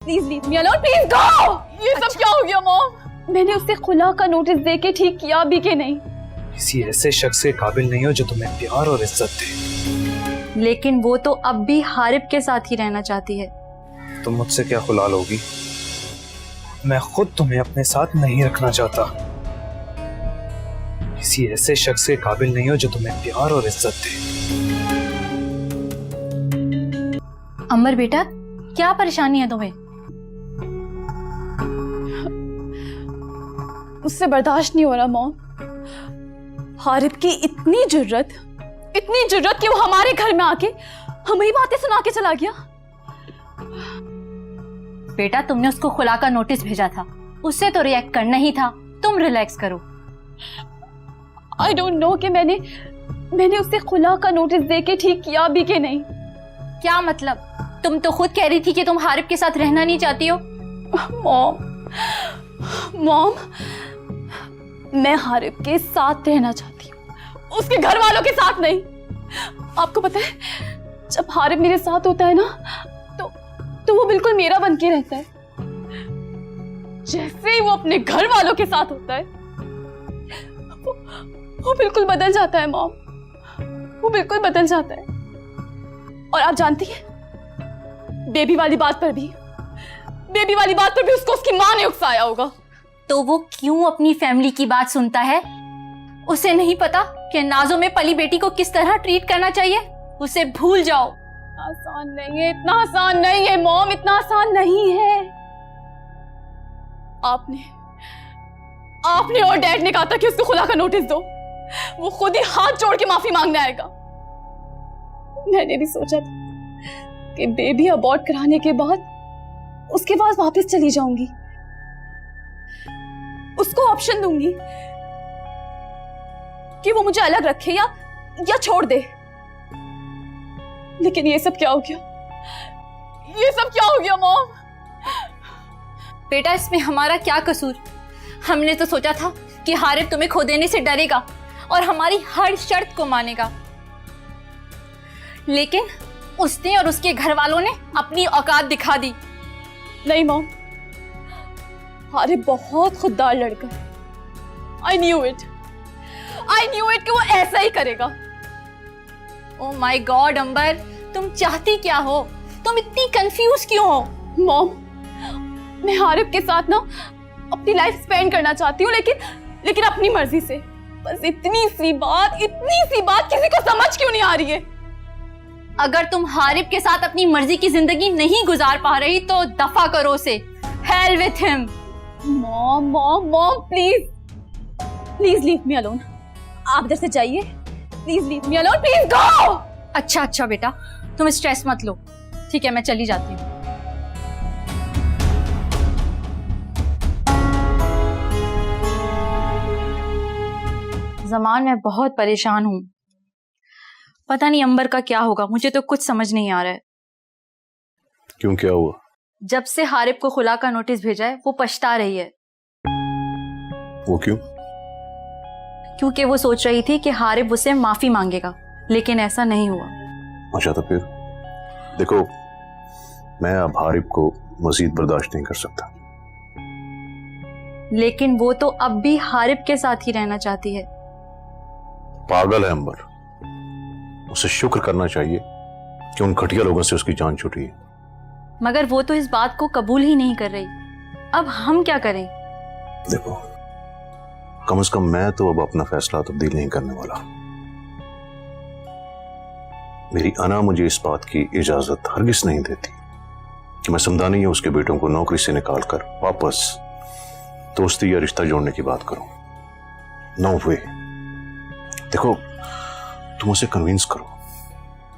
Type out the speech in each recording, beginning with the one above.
Please leave me alone, please go. ये सब क्या हो गया मॉम? मैंने उसे खुला का नोटिस दे के ठीक किया भी कि नहीं? किसी ऐसे शख्स के काबिल नहीं हो जो तुम्हें प्यार और इज्जत दे। लेकिन वो तो अब भी हारिब के साथ ही रहना चाहती है। तुम मुझसे क्या खुला लोगी? मैं खुद तुम्हें अपने साथ नहीं रखना चाहता। किसी ऐसे शख्स के काबिल नहीं हो जो तुम्हें प्यार और इज्जत दे। अंबर बेटा, क्या परेशानी है तुम्हें? उससे बर्दाश्त नहीं हो रहा मॉम। हारिब की इतनी जुर्रत कि वो हमारे घर में आके हमें ही बातें सुना के चला गया। बेटा, तुमने उसको खुला का नोटिस भेजा था, उससे तो रिएक्ट करना ही था। तुम रिलैक्स करो। आई डोंट नो कि मैंने उसे खुला का नोटिस दे के ठीक किया भी कि नहीं। क्या मतलब? तुम तो खुद कह रही थी कि तुम हारिब के साथ रहना नहीं चाहती हो। मॉम, मैं हारिब के साथ रहना चाहती हूँ, उसके घर वालों के साथ नहीं। आपको पता है, जब हारिब मेरे साथ होता है ना तो वो बिल्कुल मेरा बन के रहता है। जैसे ही वो अपने घर वालों के साथ होता है वो बिल्कुल बदल जाता है मॉम, वो बिल्कुल बदल जाता है। और आप जानती हैं, बेबी वाली बात पर भी उसको उसकी माँ ने उकसाया होगा। तो वो क्यों अपनी फैमिली की बात सुनता है? उसे नहीं पता कि नाजो में पली बेटी को किस तरह ट्रीट करना चाहिए? उसे भूल जाओ। आसान नहीं है, इतना आसान नहीं है मॉम, इतना आसान नहीं है। आपने और डैड ने कहा था कि उसको खुला का नोटिस दो। वो खुद ही हाथ जोड़ के माफी मांगने आएगा। मैंने भी सोचा था कि बेबी अबॉर्ट कराने के बाद उसके पास वापस चली जाऊंगी, उसको ऑप्शन दूंगी कि वो मुझे अलग रखे या छोड़ दे। लेकिन ये सब क्या हो गया? ये सब क्या हो गया मॉम? बेटा, इसमें हमारा क्या कसूर? हमने तो सोचा था कि हारिब तुम्हें खो देने से डरेगा और हमारी हर शर्त को मानेगा, लेकिन उसने और उसके घर वालों ने अपनी औकात दिखा दी। नहीं मॉम, हारिब बहुत खुददार लड़का है। आई न्यू इट कि वो ऐसा ही करेगा। ओह माय गॉड अंबर, तुम चाहती क्या हो? तुम इतनी कंफ्यूज क्यों हो? मॉम, मैं हारिब के साथ ना अपनी लाइफ स्पेंड करना चाहती हूँ, लेकिन अपनी मर्जी से। बस इतनी सी बात किसी को समझ क्यों नहीं आ रही है? अगर तुम हारिब के साथ अपनी मर्जी की जिंदगी नहीं गुजार पा रही तो दफा करो उसे। Hell with him. Mom please leave me alone. आप इधर से जाइए, please leave me alone, please go. अच्छा बेटा, तुम स्ट्रेस मत लो। ठीक है, मैं चली जाती हूँ। ज़मान, मैं बहुत परेशान हूँ। पता नहीं अंबर का क्या होगा, मुझे तो कुछ समझ नहीं आ रहा है। क्यों, क्या हुआ? जब से हारिब को खुला का नोटिस भेजा है वो पछता रही है। वो क्यों? क्योंकि वो सोच रही थी कि हारिब उसे माफी मांगेगा, लेकिन ऐसा नहीं हुआ। अच्छा, तो फिर देखो, मैं अब हारिब को मजीद बर्दाश्त नहीं कर सकता। लेकिन वो तो अब भी हारिब के साथ ही रहना चाहती है। पागल है अंबर, उसे शुक्र करना चाहिए कि उन घटिया लोगों से उसकी जान छूटी है। मगर वो तो इस बात को कबूल ही नहीं कर रही। अब हम क्या करें? देखो, कम से कम मैं तो अब अपना फैसला तब्दील नहीं करने वाला। मेरी अना मुझे इस बात की इजाजत हरगिज नहीं देती कि मैं समदानी या उसके बेटों को नौकरी से निकालकर वापस दोस्ती या रिश्ता जोड़ने की बात करूं। नो वे। देखो, तुम उसे कन्विंस करो,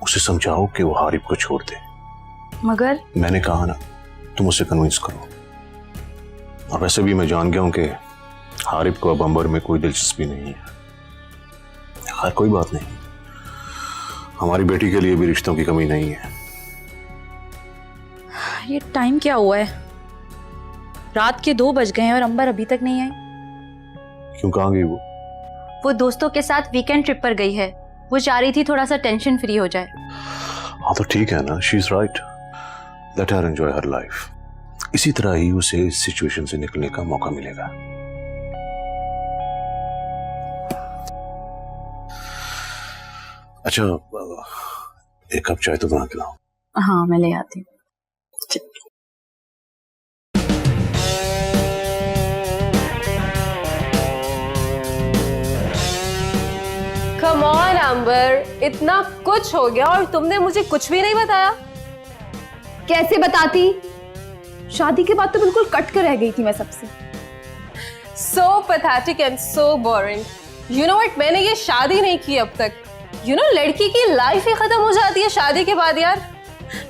उसे समझाओ कि वो हारिब को छोड़ दे। मगर मैंने कहा ना, तुम उसे कन्विंस करो। और वैसे भी मैं जान गया हूं कि हारिब को अब अंबर में कोई दिलचस्पी नहीं है। खैर, कोई बात नहीं, हमारी बेटी के लिए भी रिश्तों की कमी नहीं है। ये टाइम क्या हुआ है? रात के 2 बज गए हैं और अंबर अभी तक नहीं आई। क्यों, कहाँ गई वो दोस्तों के साथ वीकेंड ट्रिप पर गई है। वो चाह रही थी थोड़ा सा टेंशन फ्री हो जाए। हाँ, तो ठीक है ना, she is right, let her enjoy her life. इसी तरह ही उसे इस सिचुएशन से निकलने का मौका मिलेगा। अच्छा, एक कप चाय तो बना के लाओ। हाँ, मैं ले आती हूँ। कम ऑन अंबर, इतना कुछ हो गया और तुमने मुझे कुछ भी नहीं बताया। कैसे बताती? शादी के बाद तो बिल्कुल कट कर रह गई थी मैं सबसे। So pathetic and so boring. You know what? मैंने ये शादी नहीं की अब तक। You know, लड़की की लाइफ ही खत्म हो जाती है शादी के बाद यार।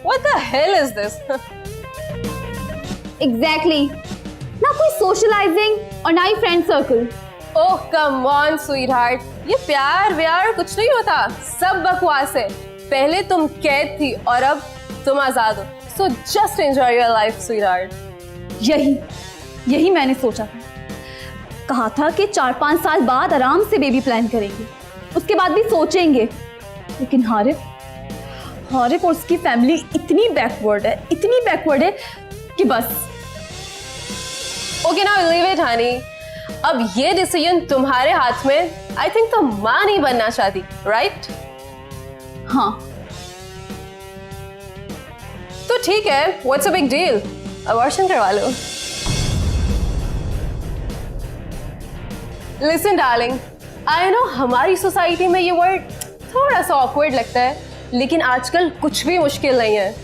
What the hell is this? Exactly. ना कोई सोशलाइजिंग और ना ही friend circle. Oh come on sweetheart, ये प्यार व्यार कुछ नहीं होता, सब बकवास है। पहले तुम कैद थी और अब तुम आजाद हो। So just enjoy your life sweetheart. यही मैंने सोचा था। कहा था कि 4-5 साल बाद आराम से बेबी प्लान करेंगे, उसके बाद भी सोचेंगे। लेकिन हारिफ और उसकी फैमिली इतनी बैकवर्ड है कि बस। Okay now leave it honey. अब ये डिसीजन तुम्हारे हाथ में। I think तुम माँ नहीं बनना चाहती, right? हाँ। तो ठीक है, what's a big deal? Abortion करवा लो। Listen darling, I know हमारी सोसाइटी में ये वर्ड थोड़ा सा awkward लगता है, लेकिन आजकल कुछ भी मुश्किल नहीं है।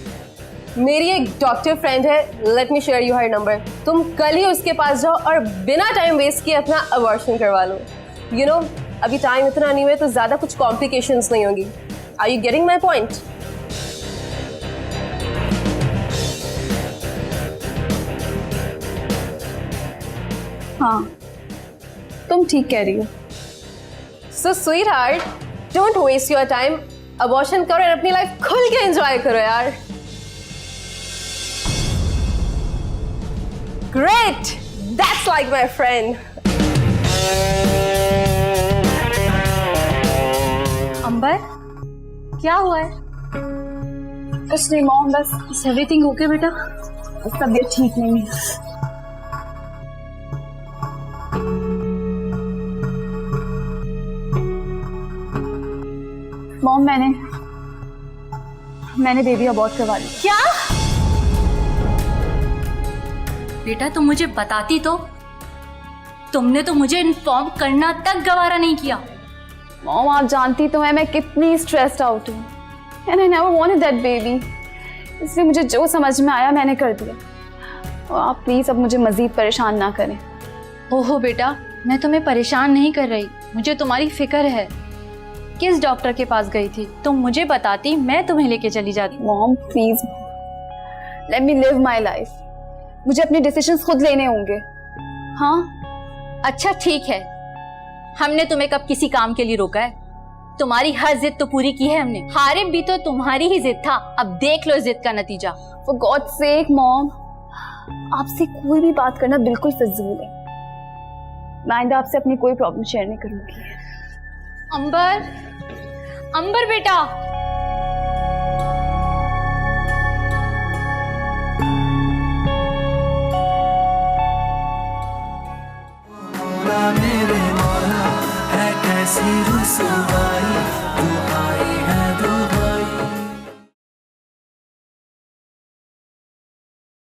मेरी एक डॉक्टर फ्रेंड है, let me share you her number. तुम कल ही उसके पास जाओ और बिना टाइम वेस्ट किए अपना अबॉर्शन करवा लो। You know, अभी टाइम इतना नहीं है तो ज्यादा कुछ कॉम्प्लिकेशंस नहीं होंगी। Are you getting my point? हाँ, तुम ठीक कह रही हो। So sweetheart, don't waste your time. Abortion करो और अपनी लाइफ खुल के एंजॉय करो यार। Great! That's like my friend. अंबर, क्या हुआ है? कुछ नहीं मॉम, बस एवरीथिंग ओके बेटा? तबीयत ठीक नहीं है। मॉम, मैंने बेबी अबॉर्ट करवा ली। क्या? बेटा तुम मुझे बताती तो। तुमने तो मुझे इन्फॉर्म करना तक गवारा नहीं किया। मॉम, आप जानती तो हैं मैं कितनी स्ट्रेस्ड आउट हूँ, and I never wanted that baby. इसलिए मुझे जो समझ में आया मैंने कर दिया। और आप प्लीज अब मुझे मजीद परेशान ना करें। ओहो बेटा, मैं तुम्हें परेशान नहीं कर रही, मुझे तुम्हारी फिक्र है। किस डॉक्टर के पास गई थी? तुम मुझे बताती, मैं तुम्हें लेके चली जाती। Mom please, let me live my life. मुझे अपने डिसीजंस खुद लेने होंगे। हाँ अच्छा ठीक है, हमने तुम्हें कब किसी काम के लिए रोका है? तुम्हारी हर जिद तो पूरी की है हमने। हारिब भी तो तुम्हारी ही जिद था, अब देख लो जिद का नतीजा। फॉर गॉड सेक मॉम, आपसे कोई भी बात करना बिल्कुल फिजूल है। मैं आइंदा आपसे अपनी कोई प्रॉब्लम शेयर नहीं करूंगी। अंबर, अंबर बेटा।